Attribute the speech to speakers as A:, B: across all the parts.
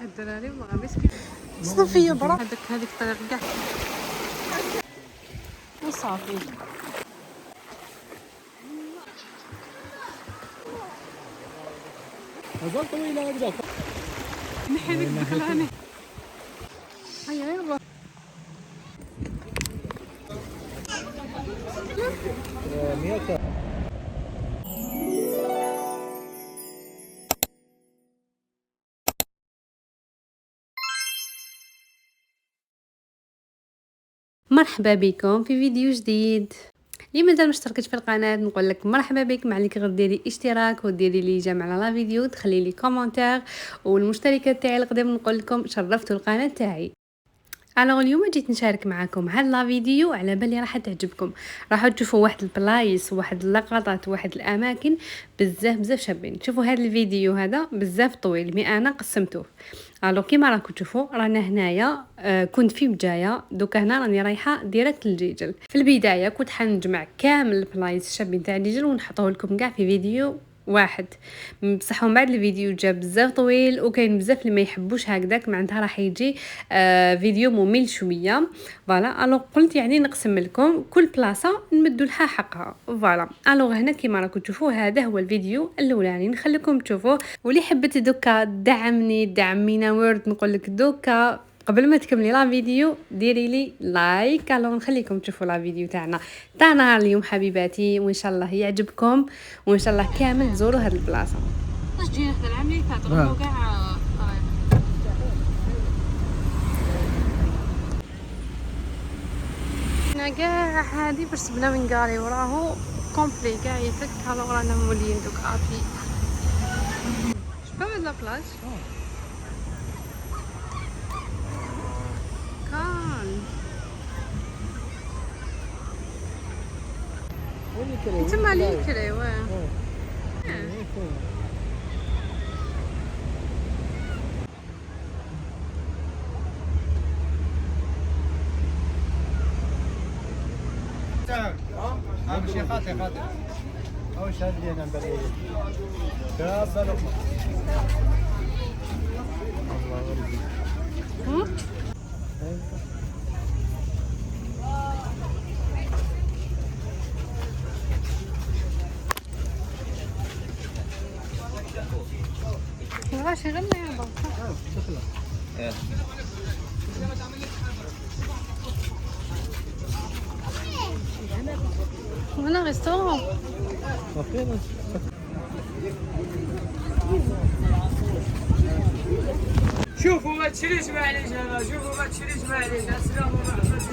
A: هاد الدراري بغا مسكين صافي برا هذيك الطريق كاع وصافي.
B: مازال طويلة هكذا.
A: نحي ديك الدخلاني. هيا يلا.
B: مية.
A: مرحبا بكم في فيديو جديد. اللي مازال مشتركتش في القناه نقول لك مرحبا بك، ما عليك غير ديري اشتراك وديري لي جيم على لا فيديو، تخلي لي كومنتير، والمشتركه تاعي القدام نقول لكم شرفتوا القناه تاعي. الوغ اليوم جيت نشارك معكم هاد لا فيديو على بالي راح تعجبكم. راح تشوفوا واحد البلايص واحد اللقطات واحد الاماكن بزاف شابين. شوفوا هاد الفيديو هذا بزاف طويل مي انا قسمته. الوغ كيما راكم تشوفوا رانا هنايا كنت في بجايه، دوكا هنا راني رايحه ديريكت للجيجل. في البدايه كنت حنجمع كامل البلايص الشابين تاع الجيجل ونحطوه لكم كاع في فيديو واحد. بصح من بعد الفيديو جا بزاف طويل وكاين بزاف اللي ما يحبوش هكذاك، معناتها راح يجي فيديو ممل شويه. فوالا الوغ قلت يعني نقسم لكم كل بلاصه نمدوا لها حقها. فوالا الوغ هنا كيما راكم تشوفوا هذا هو الفيديو الاولاني، نخليكم تشوفوه. واللي حبت دوكا دعمينا وورد نقول لك دوكا قبل ما تكملي لا فيديو ديري لي لايك. الو نخليكم تشوفوا لا فيديو تاعنا تاع نهار اليوم حبيباتي، وان شاء الله يعجبكم وان شاء الله كامل تزوروا هذه البلاصه. واش جينا حتى العام اللي فات غنو كاع هنا كاع هادي باش سبنا من كاري وراهو كومبلي كاع يفك. الو رانا مولين دوك ابي شباب هاد لا بلاج كان تما لي كري واه
B: امشي خاطي واش هاد اللي انا نبان دابا لقمه
A: ماشي غير اللعبة هنا ريستورون.
C: شوفوا ما تشريش معليش انا، شوفوا ما تشريش معليش. السلام عليكم.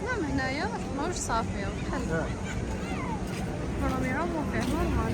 A: نعم هنايا ماهوش صافي بحال راهم يعوموا فيه نورمال.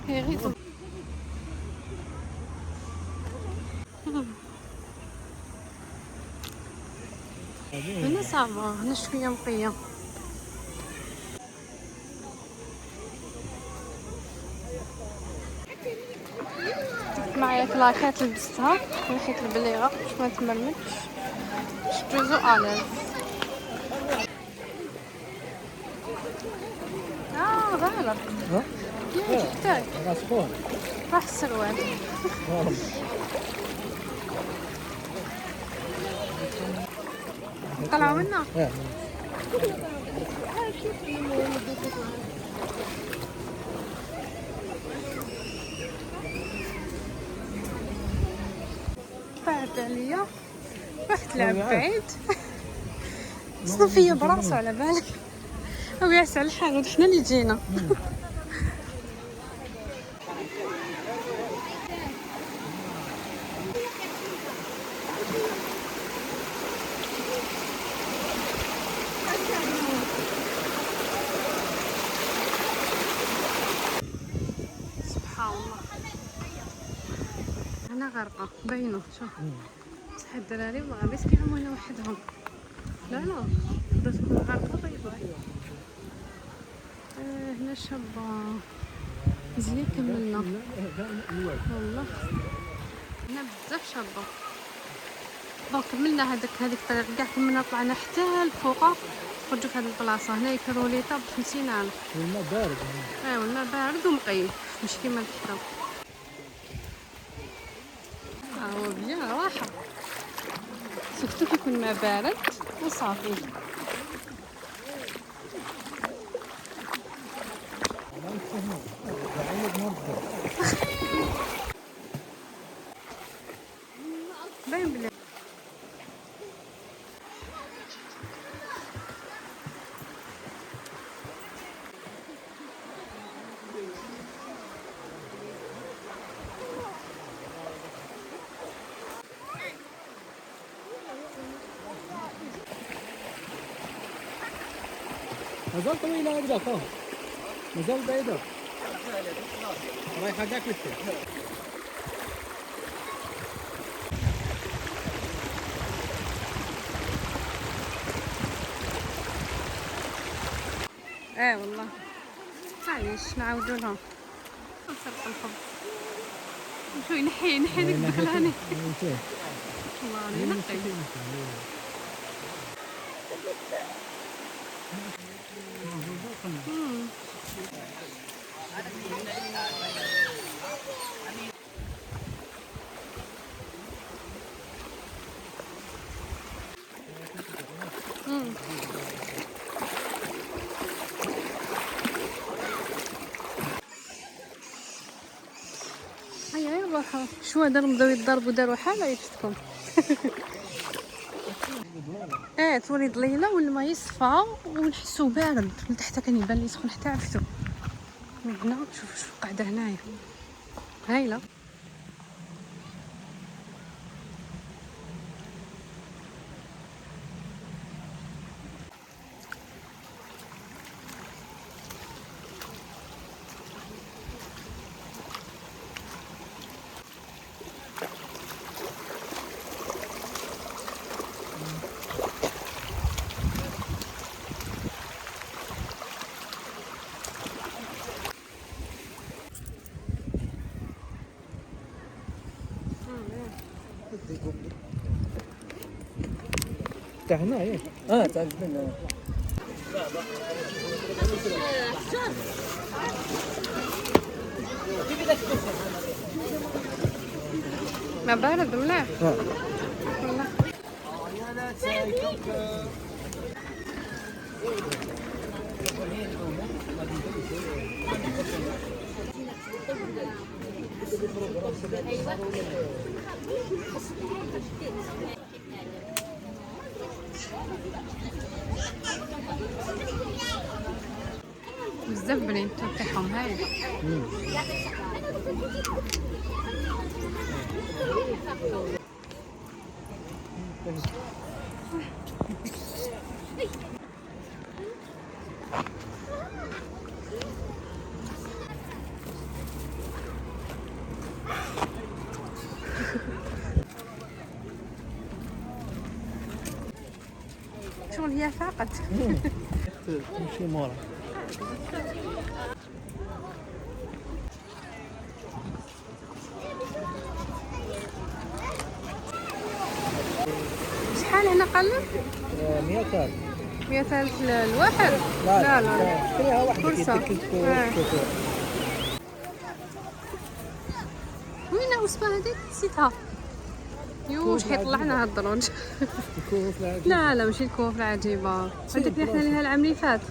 A: هي غير هنا صافا، هنا شويه نقيه. معايا كلاكات لبستها نحيت البليغه باش ما تمرمدش باش تجوزو اليز. غالب ياك تاعك راح السروال طلعوا منا. لعب عليا واحد لعب بعيد صافيه براسو على بالك هو يعس على الحال حنا اللي جينا. سبحان الله انا غرقه باينه شوف صح الدراري ما غاديش كيعوموا هنا وحدهم لا بدات تكون غرقه بيضاء. هنا شابه مزيان كملنا والله هنا بزاف شابه. دونك كملنا هذيك الطريق كاع كملنا طلعنا حتى الفوق خرجوا في هذه البلاصه هنا يكرهوا ليطا ب 50,000.
B: الماء بارد.
A: والماء بارد ومقيم مش كيما الحرام. هو بيان راحه سفتو كيكون الماء بارد وصافي. باين بلي
B: مازال طويلة هكذاك مازال بعيدة رايحة كاع كتير.
A: والله معليش نعاودو لهم نسرق الحب نمشيو ينحي ديك الدخلاني والله راني نقي. هيا يروحوا شو هذا بداو يضربوا داروا حاله يشتكم. تولي ضليله والماء يصفى ونحسو بارد من تحت كان يبان لي سخون حتى عرفتو. من هنا شوف قاعده هنايا هايله.
B: تاع هنايا تاع البن.
A: ما بارد مليح والله. بزاف بنين تاعهم هاي. شغل هي فاقت.
B: تمشي مورا.
A: شحال هنا قلب؟
B: 100,000.
A: 100,000 الواحد؟
B: لا
A: لا
B: شريها واحدة
A: فرصة. وين وصفة هذيك نسيتها. واش حيطلعنا هاد الدروج. لا ماشي الكوف العجيبة هذيك اللي حنا ليها العام اللي فات.